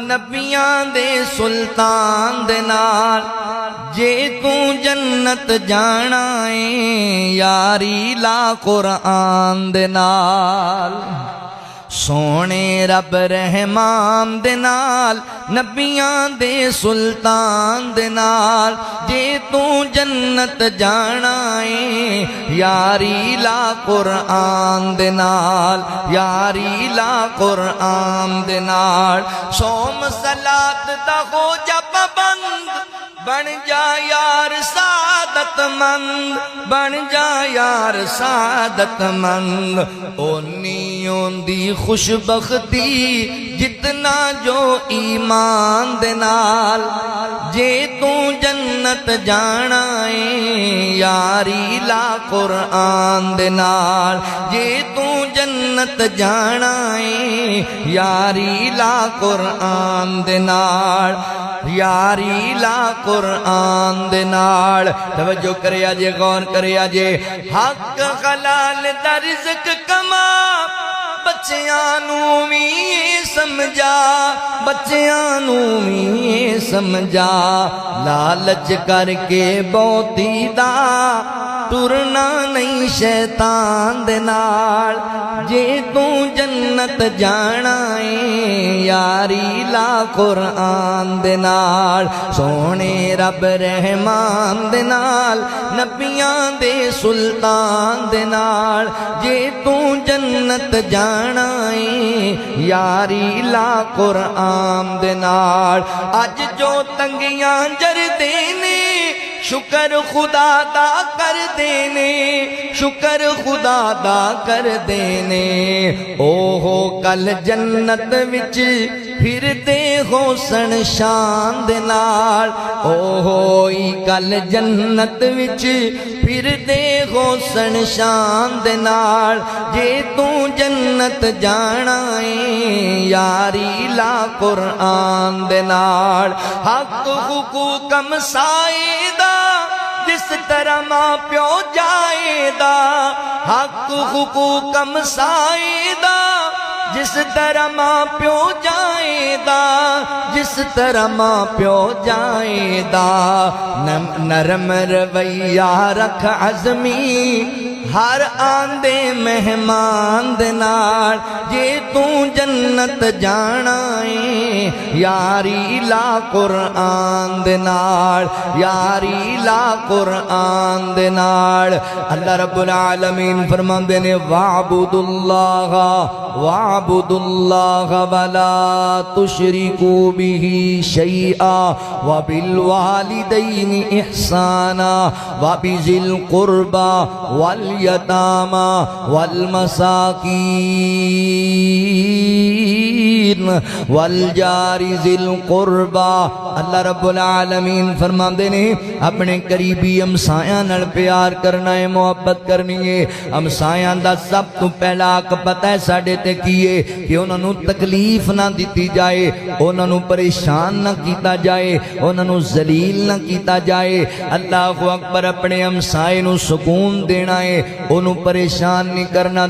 نبیاں دے سلطان دے نال جے تو جنت جانا ہے یاری لا قرآن دے نال سونے رب رحمان دے نال نبیاں دے سلطان دے نال جے تو جنت جانا ہے یاری لا قرآن دے نال یاری لا قرآن دے نال سوم صلات دا ہو جا پابند بن جا یار سعادت مند بن جا یار سعادت مند اونی دی خوش بختی جتنا جو ایمان دے نال جے تو جنت جانا ہے یاری لا قرآن دے نال جے تو جنت جانا ہے یاری لا قرآن دے نال یاری لا قرآن دے نال توجہ کریا جے غور کریا جے حق حلال دا رزق کما بچیاں نو وی سمجھا بچیاں نو وی سمجھا لالچ کر کے بہتی دا ٹرنا نہیں شیطان دے نال جے تو جنت جانا ہے یاری لا قرآن دے نال سونے رب رحمان دے نال نبیاں دے سلطان دے نال جے تو جنت جانا ہے یاری لا قرآن دے نال اج جو تنگیاں جر دینے شکر خدا دا کر دینے شکر خدا دا کر دینے اوہو کل جنت وچ پھر دے ہو سن شان دے نال اوہوئی کل جنت وچ پھر دے ہو سن شان دے نال جے تو جنت جانا ہے یاری لا قرآن دے نال حق حقوق مسائے دا جس طرح ماں پیو جائے دا حق حقوق مسائے دا جس طرح ماں پیو جائے دا جس طرح ماں پیو جائے دا نرم رویہ رکھ عزمی ہر آندے مہمان دے نال جے تو جنت جانا ہے یاری لا قرآن دے نال یاری لا قرآن دے نال اللہ رب العالمین فرماندے نے وَاعْبُدُوا اللَّهَ وَلَا تُشْرِكُوا بِهِ شَيْئًا وَبِالْوَالِدَيْنِ إِحْسَانًا وَبِذِي الْقُرْبَى واليتامى والمساکین والجار ذی القربى اللہ رب العالمین فرماندے نے اپنے قریبی ہمسایاں نال پیار کرنا ہے محبت کرنی ہے ہمسایاں دا سب تو پہلا حق پتہ ہے ساڈے تے کیے کہ انہاں نوں تکلیف نہ دتی جائے انہاں نوں پریشان نہ کیتا جائے انہاں نوں ذلیل نہ کیتا جائے اللہ اکبر اپنے ہمسائے نوں سکون دینا ہے انہوں پریشان نہیں کرنا